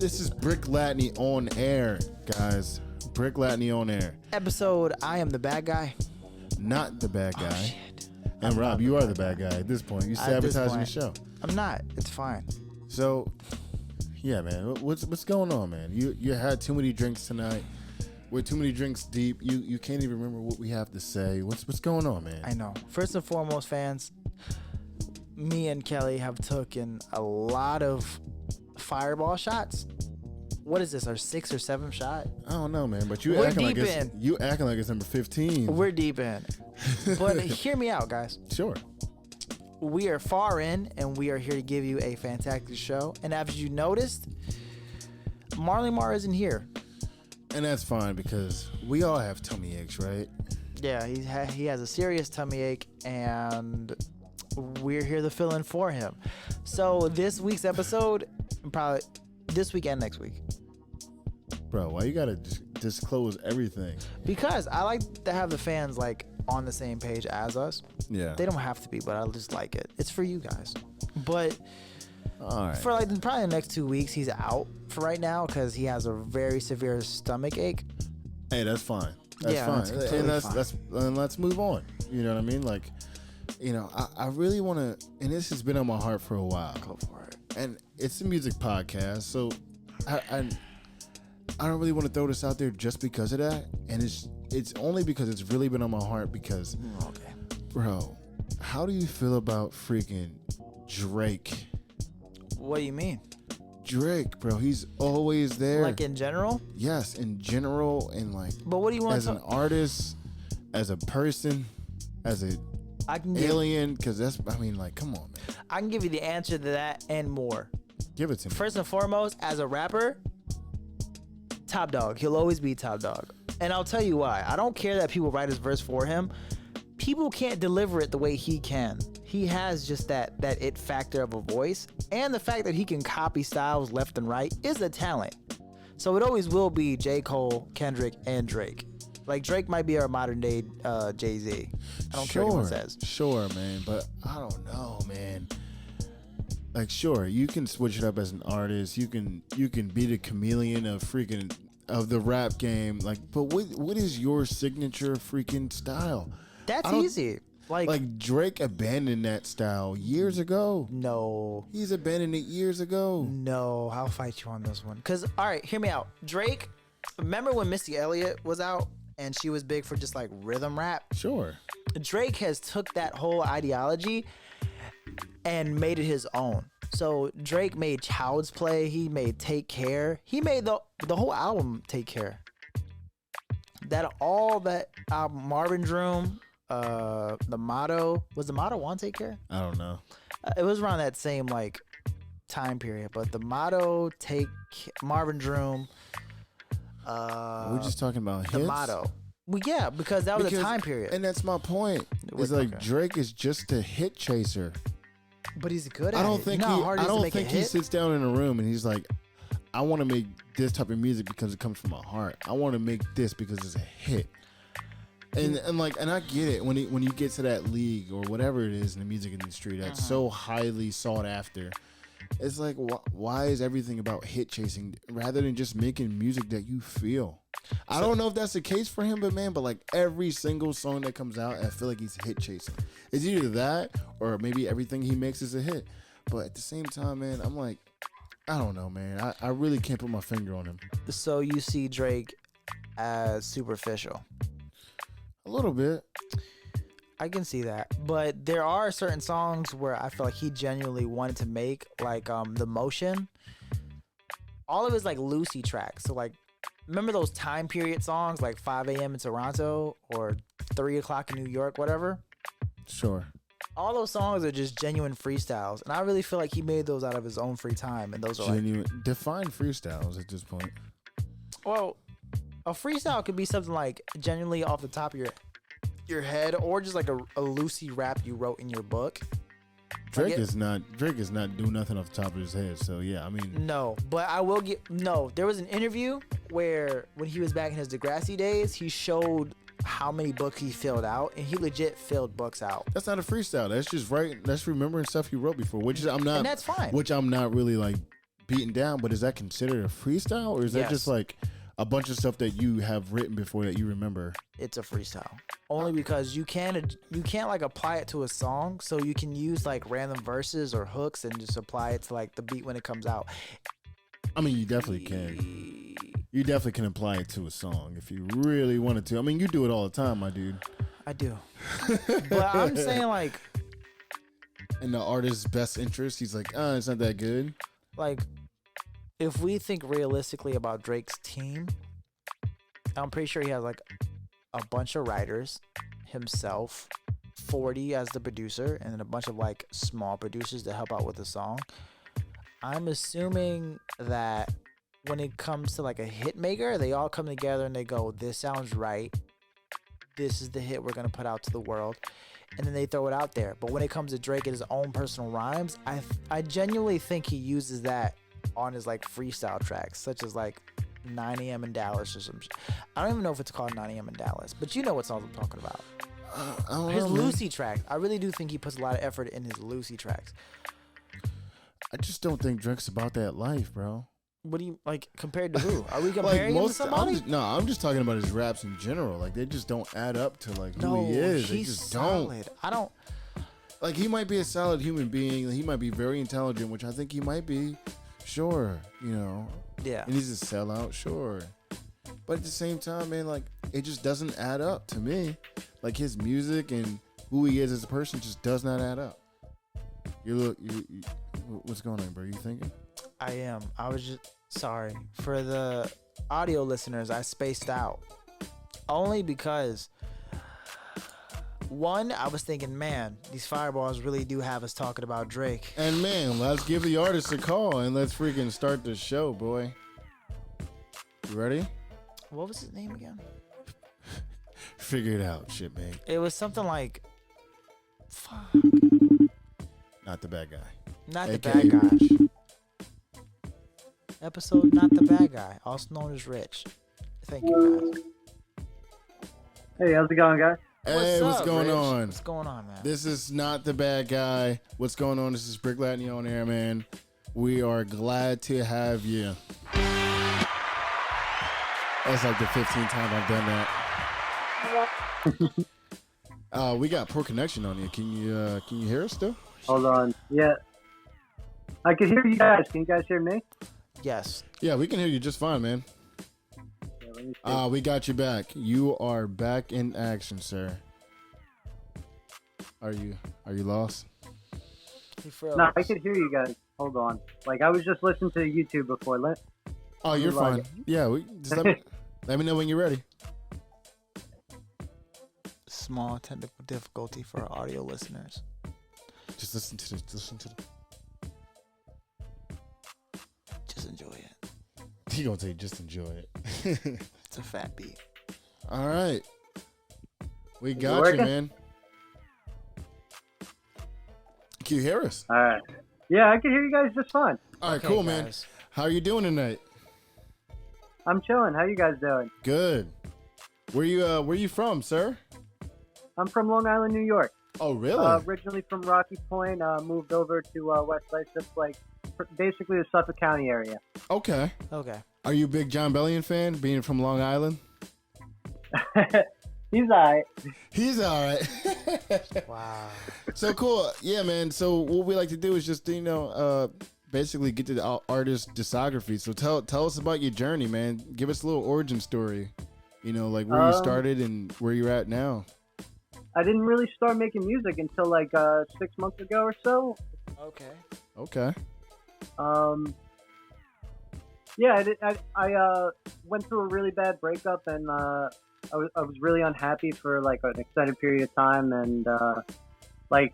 This is Breck Latney On Air, guys. Breck Latney On Air. Episode, I am the bad guy. Not the bad guy. Oh, shit. And Rob, you are the bad guy at this point. You're sabotaging the show. I'm not. It's fine. So, yeah, man. What's going on, man? You had too many drinks tonight. We're too many drinks deep. You can't even remember what we have to say. What's going on, man? I know. First and foremost, fans, me and Kelly have taken a lot of fireball shots. What is this, our 6th or 7th shot? I don't know, man. But you We're acting like deep it's you acting like it's number 15. We're deep in. But hear me out, guys. Sure. We are far in, and we are here to give you a fantastic show. And as you noticed, Marley Marr isn't here. And that's fine because we all have tummy aches, right? Yeah, he has a serious tummy ache, and we're here to fill in for him. So this week's episode, probably this week and next week. Bro, why you gotta disclose everything? Because I like to have the fans like on the same page as us. Yeah. They don't have to be, but I just like it. It's for you guys. But all right. for like probably the next 2 weeks, he's out for right now because he has a very severe stomach ache. Hey, that's fine. That's Yeah, fine. that's And fine. let's move on. You know what I mean? Like, you know, I really want to, and this has been on my heart for a while. Go for it. And it's a music podcast, so I don't really want to throw this out there just because of that. And it's only because it's really been on my heart because, Okay. bro, how do you feel about freaking Drake? What do you mean? Drake, bro, he's always there. Like in general? Yes, in general, and like. But what do you want as to an artist, as a person, as a I can alien? Because that's, I mean, like, come on, man. I can give you the answer to that and more. Give it to me. First and foremost, as a rapper, top dog. He'll always be top dog. And I'll tell you why. I don't care that people write his verse for him. People can't deliver it the way he can. He has just that it factor of a voice. And the fact that he can copy styles left and right is a talent. So it always will be J. Cole, Kendrick, and Drake. Like, Drake might be our modern day Jay-Z. I don't care what anyone says. Sure, man. But I don't know, man. Like, sure, you can switch it up as an artist. You can be the chameleon of the rap game. Like, but what is your signature freaking style? That's easy. Like Drake abandoned that style years ago. No. He's abandoned it years ago. No, I'll fight you on this one. Because, all right, hear me out. Drake, remember when Missy Elliott was out and she was big for just like rhythm rap? Sure. Drake has took that whole ideology and made it his own. So Drake made Child's Play. He made Take Care. He made the whole album Take Care. That album, Marvin's Room, the Motto. Was the Motto on Take Care? I don't know. It was around that same like time period. But the Motto, Marvin's Room. We're just talking about hits? The Motto. Well, yeah, because that was a time period. And that's my point. It's like Drake is just a hit chaser. But he's good at it. I don't think he sits down in a room and he's like, I want to make this type of music because it comes from my heart. I want to make this because it's a hit. And I get it when you get to that league or whatever it is in the music industry that's so highly sought after. It's like, why is everything about hit chasing rather than just making music that you feel? I don't know if that's the case for him, but like every single song that comes out, I feel like he's hit chasing. It's either that or maybe everything he makes is a hit. But at the same time, man, I'm like, I don't know, man. I really can't put my finger on him. So you see Drake as superficial? A little bit. I can see that. But there are certain songs where I feel like he genuinely wanted to make, like The Motion. All of his like Lucy tracks. So like, remember those time period songs like 5 a.m. in Toronto or 3 o'clock in New York, whatever? Sure. All those songs are just genuine freestyles. And I really feel like he made those out of his own free time. And those are genuine. Define freestyles at this point. Well, a freestyle could be something like genuinely off the top of your head, or just like a Lucy rap you wrote in your book. Drake is not doing nothing off the top of his head. So yeah, I mean, no, but I will there was an interview where when he was back in his Degrassi days, he showed how many books he filled out, and he legit filled books out. That's not a freestyle. That's just right. That's remembering stuff he wrote before, which is I'm not. And that's fine. Which I'm not really like beaten down, but is that considered a freestyle, or is that just like a bunch of stuff that you have written before that you remember? It's a freestyle. Only because you can't like apply it to a song, so you can use like random verses or hooks and just apply it to like the beat when it comes out. I mean, you definitely can. You definitely can apply it to a song if you really wanted to. I mean, you do it all the time, my dude. I do. But I'm saying like, in the artist's best interest, he's like, it's not that good. Like, if we think realistically about Drake's team, I'm pretty sure he has like a bunch of writers, himself, 40 as the producer, and then a bunch of like small producers to help out with the song. I'm assuming that when it comes to like a hit maker, they all come together and they go, this sounds right. This is the hit we're going to put out to the world. And then they throw it out there. But when it comes to Drake and his own personal rhymes, I genuinely think he uses that on his like freestyle tracks, such as like 9 a.m. in Dallas or some shit. I don't even know if it's called 9 a.m. in Dallas, but you know what song I'm talking about. His Lucy track. I really do think he puts a lot of effort in his Lucy tracks. I just don't think Drake's about that life, bro. What do you like compared to who? Are we comparing him to somebody? I'm just talking about his raps in general. Like they just don't add up to like who he is. They just solid. don't. I don't. Like he might be a solid human being. He might be very intelligent, which I think he might be. Sure, you know. Yeah. And he's a sellout, sure. But at the same time, man, like it just doesn't add up to me. Like his music and who he is as a person just does not add up. You what's going on, bro? You thinking? I am. I was just sorry for the audio listeners. I spaced out only because one, I was thinking, man, these fireballs really do have us talking about Drake. And man, let's give the artist a call and let's freaking start the show, boy. You ready? What was his name again? Figure it out, shit, man. It was something like, fuck. Not the bad guy. Not the AKA bad guy. Rich. Episode Not the Bad Guy, also known as Rich. Thank you, guys. Hey, how's it going, guys? Hey, what's going Rich? on? What's going on, man? This is Not the Bad Guy. What's going on? This is Breck Latney On Air, man. We are glad to have you. That's like the 15th time I've done that. We got poor connection on here. Can you hear us still? Hold on. Yeah. I can hear you guys. Can you guys hear me? Yes. Yeah, we can hear you just fine, man. Yeah, let me see. We got you back. You are back in action, sir. Are you lost? No, I could hear you guys. Hold on. Like, I was just listening to YouTube before. Oh, you're fine. Yeah, just let me know when you're ready. Small technical difficulty for our audio listeners. Just listen to the. Just enjoy it. He gonna say just enjoy it. It's a fat beat. All right. We got you, man. Can you hear us? All right. Yeah, I can hear you guys just fine. All right, Okay, cool, guys. man. How are you doing tonight? I'm chilling. How you guys doing? Good. Where you from, sir? I'm from Long Island, New York. Oh, really? Originally from Rocky Point. Moved over to West Islip, like basically the Suffolk County area. Okay. Okay. Are you a big John Bellion fan, being from Long Island? He's alright. He's all right. Wow. So cool. Yeah, man. So what we like to do is just, basically get to the artist discography. So tell us about your journey, man. Give us a little origin story. Like where you started and where you're at now. I didn't really start making music until like 6 months ago or so. Okay. Yeah, I went through a really bad breakup, and I was really unhappy for like an extended period of time, and like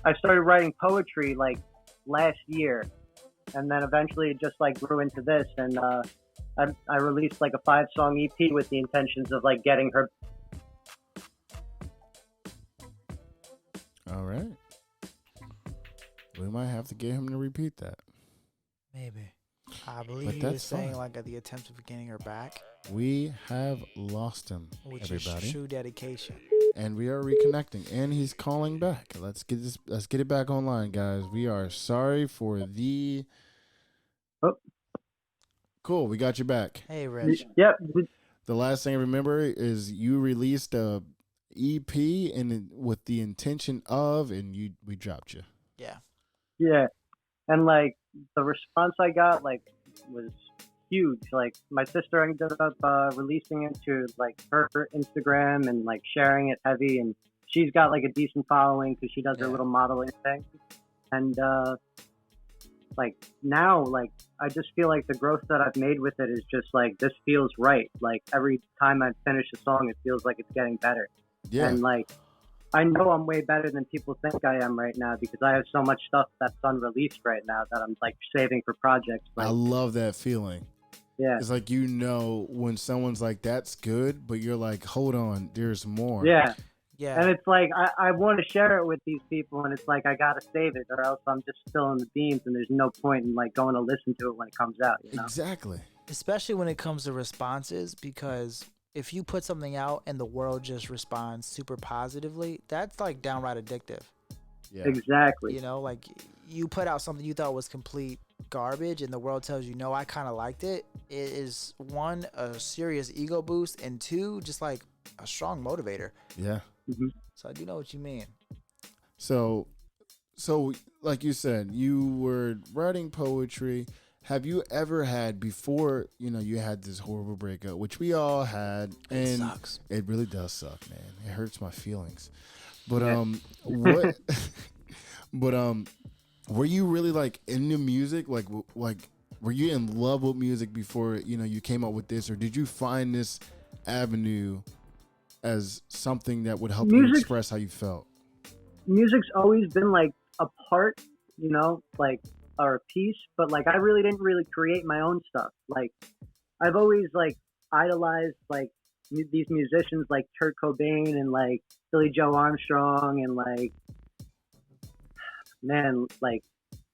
I started writing poetry like last year, and then eventually it just like grew into this, and I released like a 5-song EP with the intentions of like getting her. All right. We might have to get him to repeat that. Maybe. I believe he was saying like at the attempt of getting her back. We have lost him, Which everybody. is true dedication. And we are reconnecting, and he's calling back. Let's get it back online, guys. We are sorry for the Cool. We got you back. Hey, Rich. Yep. The last thing I remember is you released a EP and with the intention of, and we dropped you. Yeah. Yeah. And like the response I got like was huge. Like my sister ended up releasing it to like her Instagram and like sharing it heavy, and she's got like a decent following because she does her little modeling thing. And like now, like I just feel like the growth that I've made with it is just like this feels right. Like every time I finish a song, it feels like it's getting better. Yeah. And like I know I'm way better than people think I am right now because I have so much stuff that's unreleased right now that I'm like saving for projects. Like, I love that feeling. Yeah. It's like, you know, when someone's like, that's good, but you're like, hold on, there's more. Yeah. Yeah. And it's like, I want to share it with these people, and it's like, I got to save it or else I'm just spilling the beans and there's no point in like going to listen to it when it comes out. You know? Exactly. Especially when it comes to responses, because if you put something out and the world just responds super positively, that's like downright addictive. Yeah. Exactly. You know, like you put out something you thought was complete garbage and the world tells you, no, I kind of liked it. It is one, a serious ego boost, and two, just like a strong motivator. Yeah. Mm-hmm. So I do know what you mean. So like you said, you were writing poetry. Have you ever had, before, you know, you had this horrible breakup, which we all had, and It sucks. it really does suck, man. It hurts my feelings. But what? But were you really like into music? Like were you in love with music before, you know, you came up with this, or did you find this avenue as something that would help you express how you felt? Music's always been like a part, you know, like, or a piece, but like I really didn't create my own stuff. Like I've always like idolized like these musicians like Kurt Cobain and like Billy Joe Armstrong and like, man, like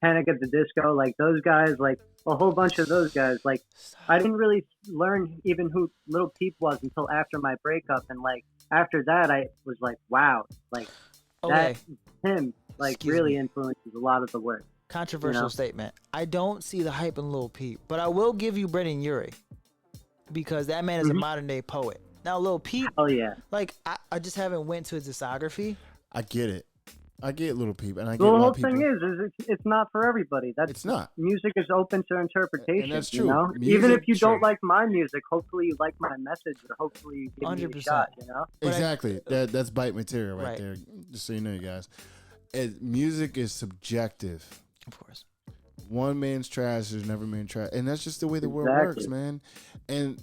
Panic at the Disco, like those guys, like a whole bunch of those guys. Like I didn't really learn even who Lil Peep was until after my breakup, and like after that I was like, wow, like that him like really influences a lot of the work. Controversial statement. I don't see the hype in Lil Peep, but I will give you Brendan Urie because that man is a modern day poet. Now Lil Peep, like I just haven't went to his discography. I get it. I get Lil Peep, and I get the a lot whole of people. thing is it's not for everybody. It's not. Music is open to interpretation. And that's true. You know? Music, even if you don't like my music, hopefully you like my message, or hopefully you give me a 100%. shot. You know? Exactly. That's bite material right there. Just so you know, you guys. Music is subjective. Of course. One man's trash is never man's trash, and that's just the way the world works, man. And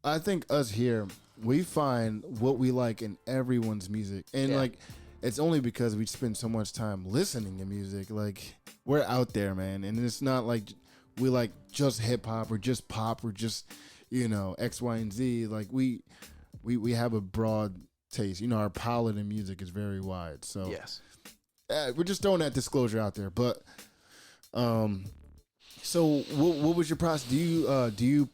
I think us here, we find what we like in everyone's music, and like, it's only because we spend so much time listening to music. Like, we're out there, man, and it's not like we like just hip hop or just pop or just, you know, X, Y, and Z. Like we have a broad taste. You know, our palette in music is very wide. So yes, we're just throwing that disclosure out there, but. So what was your process? Do you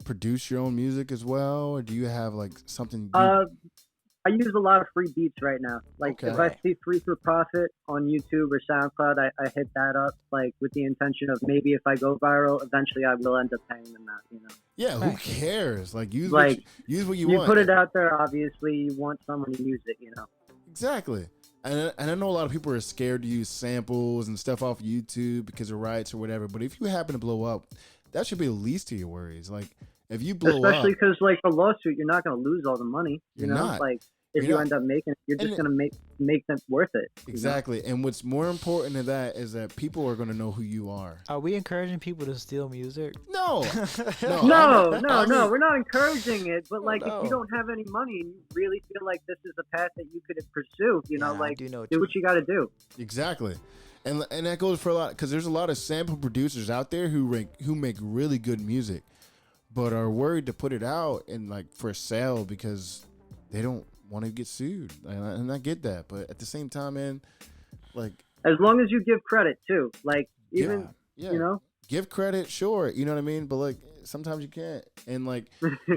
produce your own music as well, or do you have like something? I use a lot of free beats right now. Like if I see Free for Profit on YouTube or SoundCloud, I hit that up like with the intention of maybe if I go viral, eventually I will end up paying them out. You know? Yeah, who cares? Like use what you want. You put it out there. Obviously, you want someone to use it. You know? Exactly. And I know a lot of people are scared to use samples and stuff off YouTube because of rights or whatever. But if you happen to blow up, that should be the least of your worries. Like if you blow especially up, because like the lawsuit, you're not going to lose all the money. You know, not. Like if you end up making it, you're just going to make them worth it. Exactly. You know? And what's more important than that is that people are going to know who you are. Are we encouraging people to steal music? No. No. We're not encouraging it. But like, if you don't have any money and you really feel like this is a path that you could pursue, you know, like do what you got to do. Exactly. And that goes for a lot, because there's a lot of sample producers out there who make really good music, but are worried to put it out and like for sale because they don't want to get sued. And I get that, but at the same time, man, like as long as you give credit too, like even you know, give credit, sure, you know what I mean, but like sometimes you can't, and like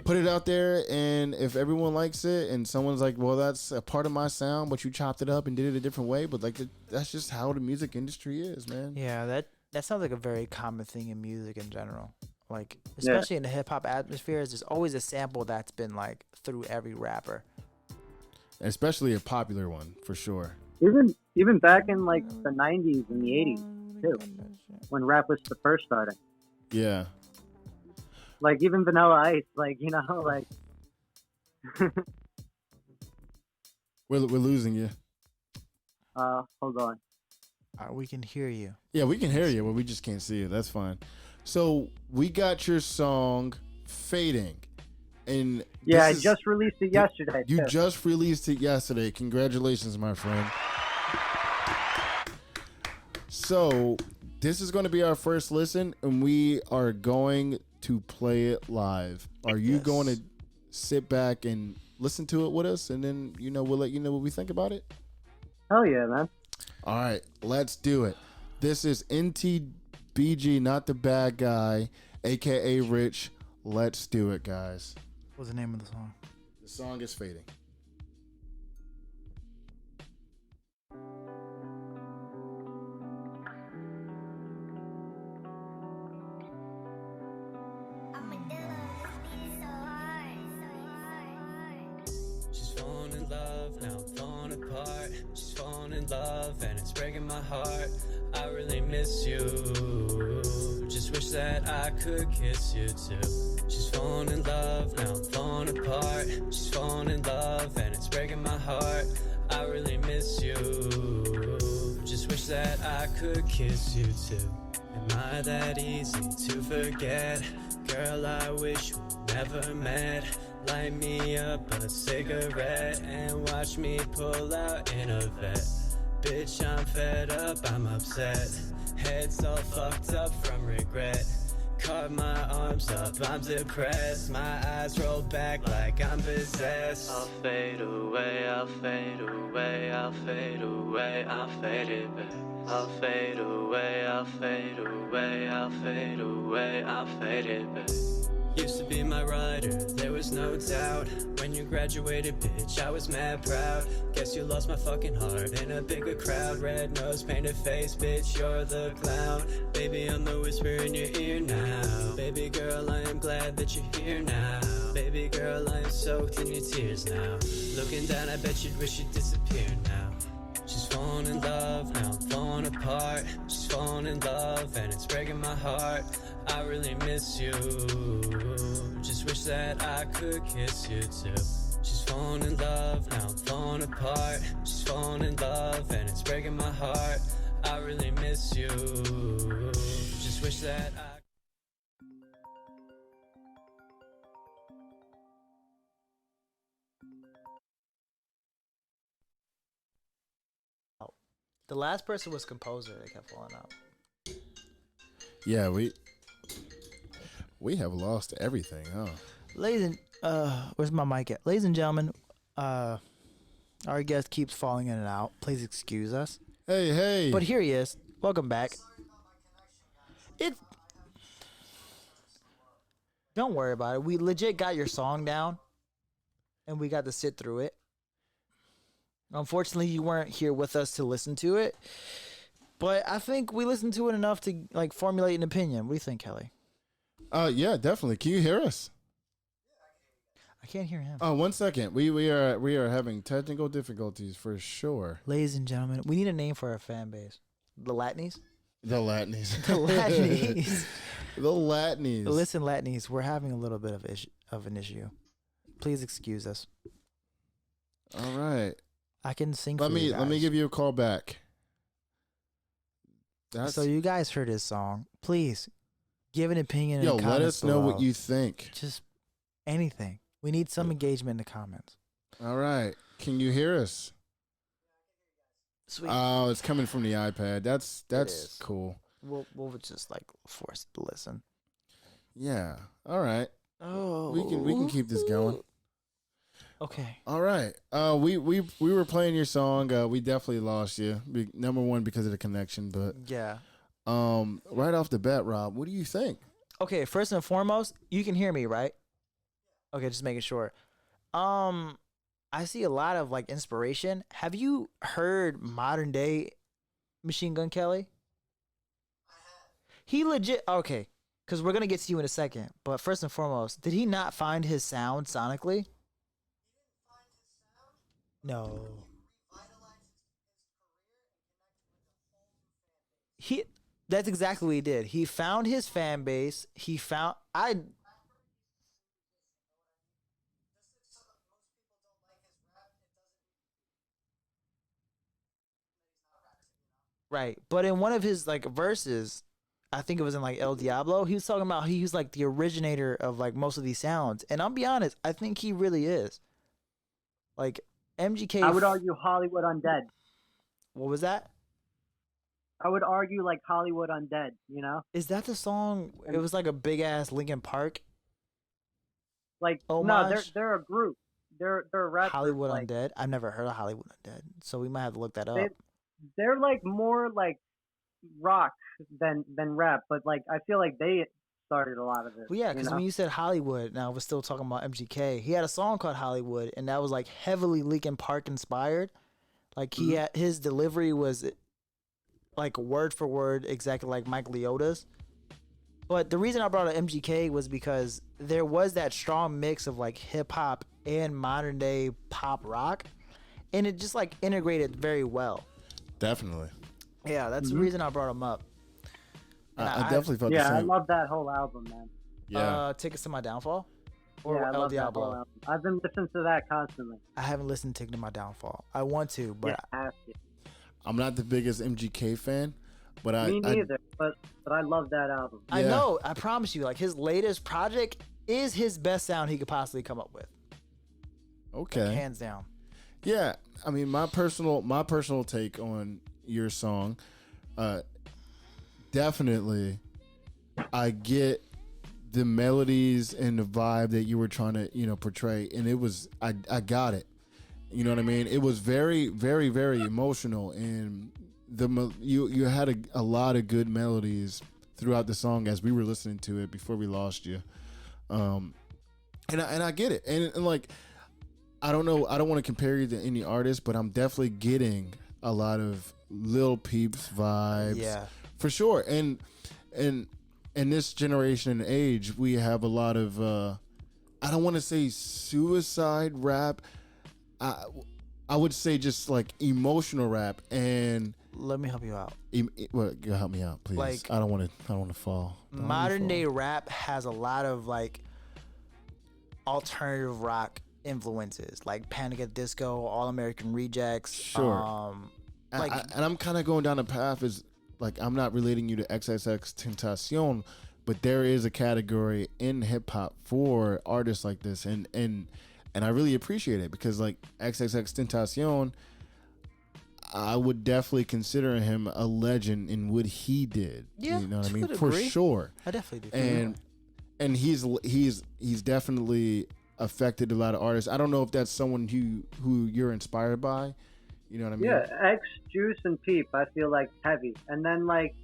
put it out there, and if everyone likes it and someone's like, well, that's a part of my sound, but you chopped it up and did it a different way, but like that's just how the music industry is, man. Yeah, that sounds like a very common thing in music in general. Like, especially in the hip hop atmosphere, there's always a sample that's been like through every rapper. Especially a popular one, for sure. Even back in like the 90s and the 80s too, when rap was the first starting. Yeah. Like even Vanilla Ice, like, you know, like. We're losing you. Hold on. We can hear you. Yeah, we can hear you, but we just can't see you. That's fine. So we got your song "Fading," and yeah, I just released it yesterday. You just released it yesterday. Congratulations, my friend. So this is going to be our first listen, and we are going to play it live. Are you going to sit back and listen to it with us, and then we'll let you know what we think about it? Hell yeah, man. All right, let's do it. This is n.t.b.g, not the bad guy, aka Rich. Let's do it, guys. What's the name of the song? The song is "Fading." Now I'm falling apart. She's falling in love and it's breaking my heart. I really miss you. Just wish that I could kiss you too. She's falling in love, now I'm falling apart. She's falling in love and it's breaking my heart. I really miss you. Just wish that I could kiss you too. Am I that easy to forget? Girl, I wish we never met. Light me up a cigarette and watch me pull out in a vet. Bitch, I'm fed up, I'm upset. Head's all fucked up from regret. Carve my arms up, I'm depressed. My eyes roll back like I'm possessed. I'll fade away, I'll fade away, I'll fade away, I'll fade it back. I'll fade away, I'll fade away, I'll fade away, I'll fade it back. Used to be my rider, there was no doubt. When you graduated, bitch, I was mad proud. Guess you lost my fucking heart in a bigger crowd. Red nose, painted face, bitch, you're the clown. Baby, I'm the whisper in your ear now. Baby girl, I am glad that you're here now. Baby girl, I am soaked in your tears now. Looking down, I bet you'd wish you'd disappear now. She's falling in love, now I'm falling apart. She's falling in love and it's breaking my heart. I really miss you. Just wish that I could kiss you too. She's falling in love, now I'm falling apart. She's falling in love and it's breaking my heart. I really miss you. Just wish that I... The last person was composer. They kept falling out. Yeah, we have lost everything, huh? Ladies and where's my mic at? Ladies and gentlemen, our guest keeps falling in and out. Please excuse us. Hey. But here he is. Welcome back. Don't worry about it. We legit got your song down, and we got to sit through it. Unfortunately, you weren't here with us to listen to it, but I think we listened to it enough to like formulate an opinion. What do you think, Kelly? Yeah, definitely. Can you hear us? I can't hear him. Oh, 1 second. We are having technical difficulties for sure. Ladies and gentlemen, we need a name for our fan base. The Latnies? The Latnies. The Latnies. The Latnies. Listen, Latnies, we're having a little bit of an issue. Please excuse us. All right. I can sing for you guys. Let me give you a call back. So you guys heard his song. Please give an opinion in the comments let us know below. what you think. Just anything. We need some engagement in the comments. All right. Can you hear us? Sweet. Oh, it's coming from the iPad. That's cool. We'll just like force it to listen. Yeah. All right. Oh. We can keep this going. Okay. All right. We were playing your song. We definitely lost you. Number one because of the connection, but yeah. Right off the bat, Rob, what do you think? Okay, first and foremost, you can hear me, right? Okay, just making sure. I see a lot of like inspiration. Have you heard modern day Machine Gun Kelly? I have. He legit okay. because we're gonna get to you in a second. But first and foremost, did he not find his sound sonically? No. He. That's exactly what he did. He found his fan base. He found I. Right, but in one of his like verses, I think it was in like El Diablo, he was talking about he was like the originator of like most of these sounds, and I'll be honest, I think he really is. Like MGK. I would argue Hollywood Undead. What was that? I would argue like Hollywood Undead. You know, Is that the song? It was like a big ass Linkin Park. like no, Homage? they're a group. They're a rap. Hollywood group, like, Undead. I've never heard of Hollywood Undead, so we might have to look that up. They're like more like rock than rap, but like I feel like they started a lot of it. Well, yeah, because when you said Hollywood, now we're still talking about MGK. He had a song called Hollywood, and that was like heavily Linkin Park inspired. Like he had his delivery was like word for word exactly like Mike Leota's. But the reason I brought up MGK was because there was that strong mix of like hip hop and modern day pop rock, and it just like integrated very well. Definitely. Yeah, that's the reason I brought him up. I definitely felt the yeah, same. I love that whole album, man. Yeah. Tickets to My Downfall? Or Yeah, I El love that whole Diablo? album. I've been listening to that constantly. I haven't listened to Ticket to My Downfall. I want to, but Yeah, I have to. I'm not the biggest MGK fan, but Me neither, but I love that album. I Yeah. know, I promise you, like his latest project is his best sound he could possibly come up with. Okay. Like, hands down. Yeah, I mean my personal take on your song, definitely, I get the melodies and the vibe that you were trying to portray, and it was I got it. You know what I mean? It was very very very emotional, and you had a lot of good melodies throughout the song as we were listening to it before we lost you, and I get it, and like. I don't know. I don't want to compare you to any artist, but I'm definitely getting a lot of Lil Peep's vibes, Yeah. for sure. And in this generation and age, we have a lot of I don't want to say suicide rap. I would say just like emotional rap and. Let me help you out. Well, help me out, please. Like, I don't want to fall. Modern day rap has a lot of like alternative rock influences, like Panic at the Disco, All American Rejects. Sure. Like, and I'm kind of going down the path is like I'm not relating you to XXX Tentacion, but there is a category in hip hop for artists like this, and I really appreciate it because like XXX Tentacion, I would definitely consider him a legend in what he did. Yeah, you know what I to mean, a for degree. sure. I definitely do. And he's definitely affected a lot of artists. I don't know if that's someone who you're inspired by. You know what I mean? Yeah, X, Juice, and Peep, I feel like heavy. And then like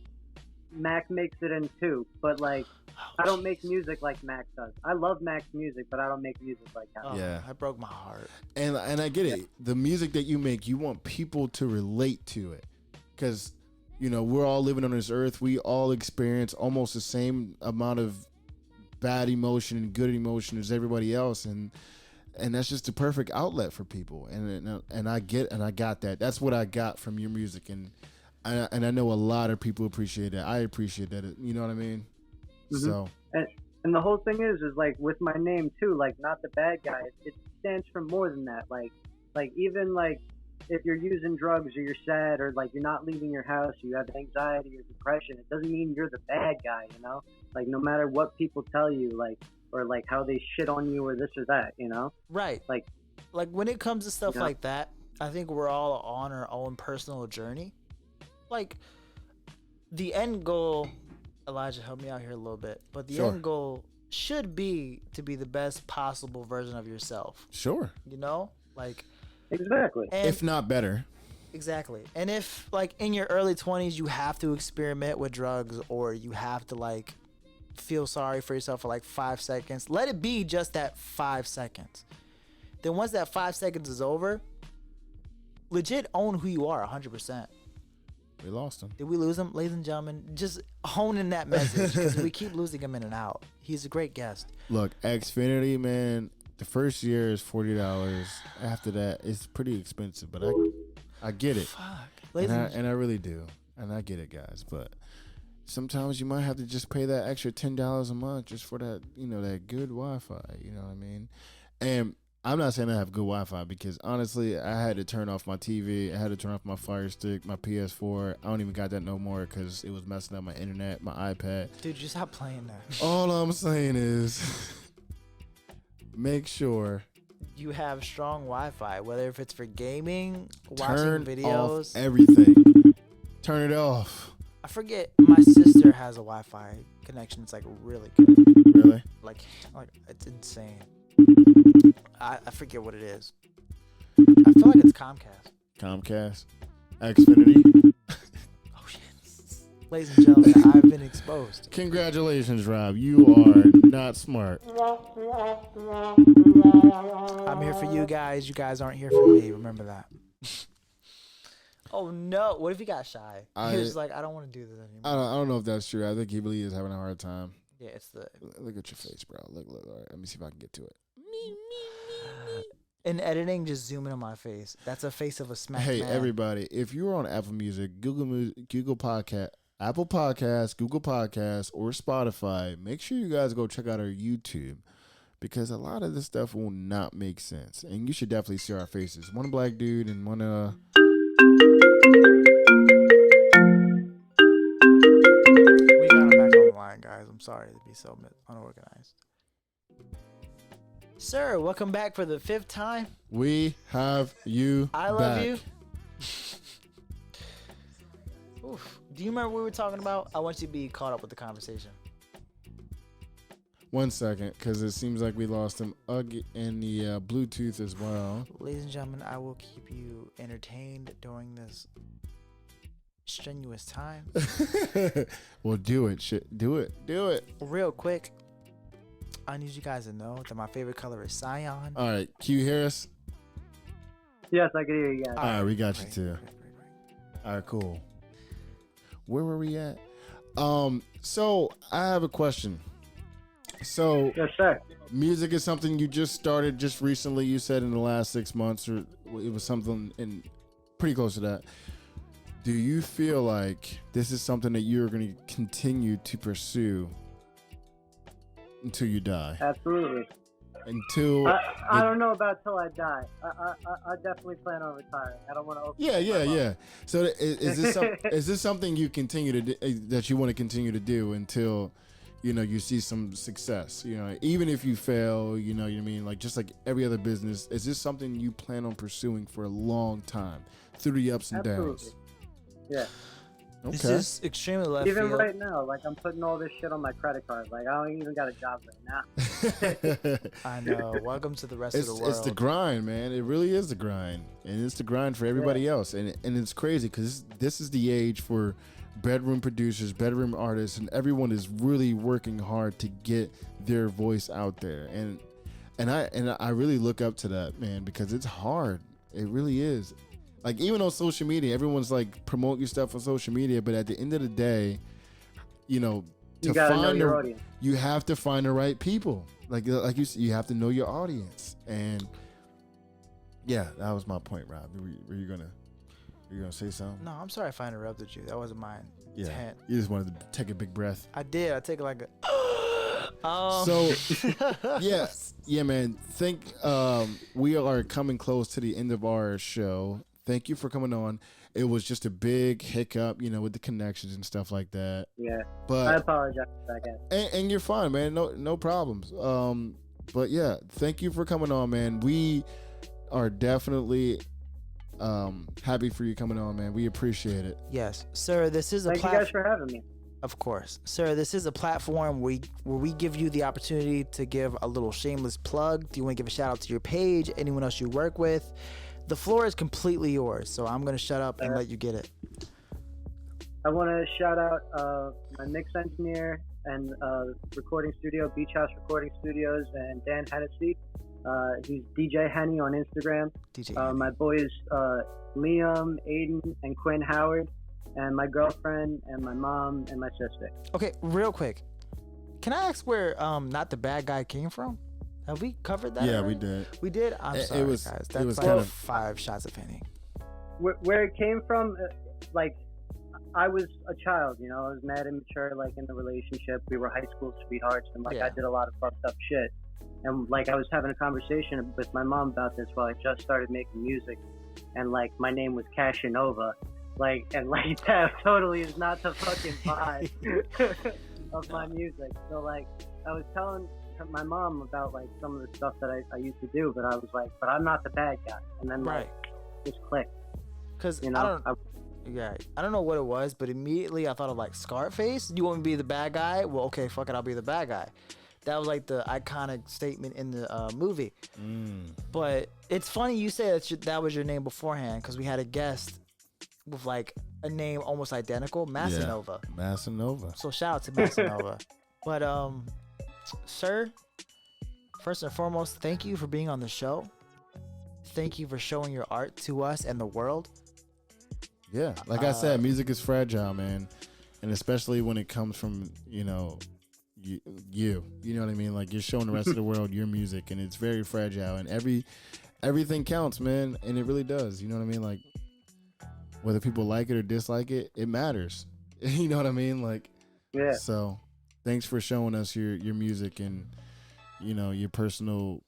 Mac makes it in too. But like I don't make music like Mac does. I love Mac's music, but I don't make music like that. Oh, Yeah. that broke my heart. And I get it. The music that you make, you want people to relate to it. Because, we're all living on this earth. We all experience almost the same amount of bad emotion and good emotion as everybody else. And that's just the perfect outlet for people. And I got that. That's what I got from your music. And I know a lot of people appreciate that. I appreciate that. You know what I mean? Mhm. So. And the whole thing is like with my name too, like not the bad guy. It stands for more than that. Like even like if you're using drugs or you're sad or like you're not leaving your house, you have anxiety or depression, it doesn't mean you're the bad guy, Like no matter what people tell you, like or like how they shit on you or this or that, Right. Like when it comes to stuff Yeah. like that, I think we're all on our own personal journey. Like the end goal, Elijah, help me out here a little bit. But the Sure. end goal should be to be the best possible version of yourself. Sure. Like exactly. and If not better. exactly. And if like in your early 20s you have to experiment with drugs or you have to like feel sorry for yourself for like 5 seconds, let it be just that 5 seconds. Then once that 5 seconds is over, legit own who you are 100%. We lost him. Did we lose him? Ladies and gentlemen, just hone in that message because we keep losing him in and out. He's a great guest. Look, Xfinity, man, the first year is $40. After that, it's pretty expensive, but I get it. Fuck. And I really do. And I get it, guys. But sometimes you might have to just pay that extra $10 a month just for that, that good Wi-Fi. You know what I mean? And I'm not saying I have good Wi-Fi because honestly, I had to turn off my TV. I had to turn off my Fire Stick, my PS4. I don't even got that no more because it was messing up my internet, my iPad. Dude, just stop playing that. All I'm saying is make sure you have strong Wi-Fi, whether if it's for gaming, turn watching videos. Off everything. Turn it off. I forget. My sister has a Wi-Fi connection. It's like really good. Really? Like it's insane. I forget what it is. I feel like it's Comcast. Comcast? Xfinity? Oh, shit. Ladies and gentlemen, I've been exposed. Congratulations, Rob. You are not smart. I'm here for you guys. You guys aren't here for me. Remember that. Oh, no. What if he got shy? He was like, I don't want to do this anymore. I don't know if that's true. I think he really is having a hard time. Yeah, it's the... Look at your face, bro. Look. All right, let me see if I can get to it. In editing, just zoom in on my face. That's a face of a smack Hey, man. everybody, if you're on Apple Music, Google Podcast, Apple Podcasts, Google Podcasts, or Spotify, make sure you guys go check out our YouTube because a lot of this stuff will not make sense. And you should definitely see our faces. One black dude and one We got him back on the line, guys. I'm sorry to be so unorganized. Sir, welcome back for the 5th time. We have you I love back. you. Oof. Do you remember what we were talking about? I want you to be caught up with the conversation. 1 second, because it seems like we lost him in the Bluetooth as well. Ladies and gentlemen, I will keep you entertained during this strenuous time. Well, do it. Do it. Real quick, I need you guys to know that my favorite color is cyan. All right, can you hear us? Yes, I can hear you guys. All right, we got you Great, too. great. All right, cool. Where were we at? So I have a question. So Yes, sir. music is something you just started just recently. You said in the last 6 months, or it was something in pretty close to that. Do you feel like this is something that you're going to continue to pursue until you die? Absolutely. I don't know about till I die. I definitely plan on retiring. I don't want to open. Yeah. So is this something you continue to do, that you want to continue to do until you see some success? Even if you fail, you know what I mean? Like just like every other business, is this something you plan on pursuing for a long time through the ups and Absolutely. downs? Yeah. Okay. This is extremely left Even field. right now, like I'm putting all this shit on my credit card. Like I don't even got a job right now. I know. Welcome to the rest of the world. It's the grind, man. It really is the grind, and it's the grind for everybody else. And it's crazy because this is the age for bedroom producers, bedroom artists, and everyone is really working hard to get their voice out there. And I really look up to that, man, because it's hard. It really is. Like even on social media, everyone's like promote your stuff on social media, but at the end of the day, You gotta know your audience. you have to find the right people. Like you have to know your audience. And yeah, that was my point, Rob. Were you gonna say something? No, I'm sorry if I interrupted you. That wasn't mine. Yeah, you just wanted to take a big breath. I did. I take like a. So yeah, man. We are coming close to the end of our show. Thank you for coming on. It was just a big hiccup, with the connections and stuff like that. Yeah. But I apologize for that, and you're fine, man. No problems. But yeah, thank you for coming on, man. We are definitely happy for you coming on, man. We appreciate it. Yes, sir. This is a Thank you guys for having me. Of course, sir. This is a platform where we give you the opportunity to give a little shameless plug. Do you want to give a shout out to your page? Anyone else you work with? The floor is completely yours, so I'm gonna shut up and let you get it. I want to shout out my mix engineer and recording studio, Beach House Recording Studios, and Dan Hennessy. He's DJ Henny on Instagram. DJ. My boys Liam, Aiden, and Quinn Howard. and my girlfriend, and my mom, and my sister. Okay, real quick. Can I ask where Not the Bad Guy came from? Have we covered that? Yeah, already? we did. We did? I'm sorry, guys. That's was like kind of 5 shots of Henny. Where it came from, like, I was a child, you know, I was mad immature, like, in the relationship. We were high school sweethearts, and, like, I did a lot of fucked up shit. And, like, I was having a conversation with my mom about this while I just started making music. And, like, my name was Cashinova. Like, and, like, that totally is not the fucking vibe of my music. So, like, I was telling my mom about, like, some of the stuff that I used to do, but I was like, but I'm not the bad guy. And then, like, just clicked. Because, you know, I don't know what it was, but immediately I thought of, like, Scarface. You want me to be the bad guy? Well, okay, fuck it, I'll be the bad guy. That was, like, the iconic statement in the movie. But it's funny you say that was your name beforehand, because we had a guest with, like, a name almost identical, Massanova. Yeah, Massanova. So shout out to Massanova. But, sir, first and foremost, thank you for being on the show. Thank you for showing your art to us and the world. Yeah, like I said, music is fragile, man, and especially when it comes from, you know, you know what I mean. Like, you're showing the rest of the world your music, and it's very fragile, and everything counts, man, and it really does. You know what I mean? Like, whether people like it or dislike it, it matters. You know what I mean? Like, yeah. So, thanks for showing us your music and, you know, your personal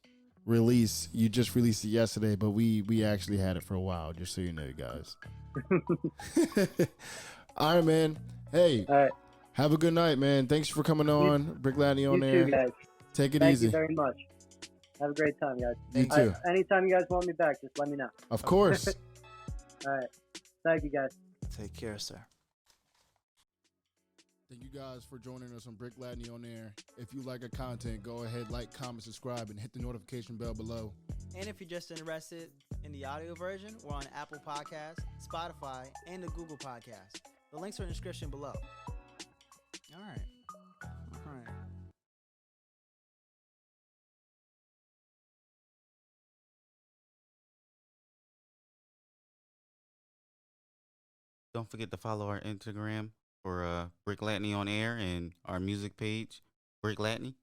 release. You just released it yesterday, but we actually had it for a while, just so you know, guys. All right, man. Hey, all right. Have a good night, man. Thanks for coming on Breck Latney On Air. You too, guys. Take it Thank easy. you very much. Have a great time, guys. You too. Anytime you guys want me back, just let me know. Of course. All right. Thank you, guys. Take care, sir. Thank you guys for joining us on Breck Latney On Air. If you like our content, go ahead, like, comment, subscribe, and hit the notification bell below. And if you're just interested in the audio version, we're on Apple Podcasts, Spotify, and the Google Podcasts. The links are in the description below. All right. Don't forget to follow our Instagram for Breck Latney On Air and our music page, Breck Latney.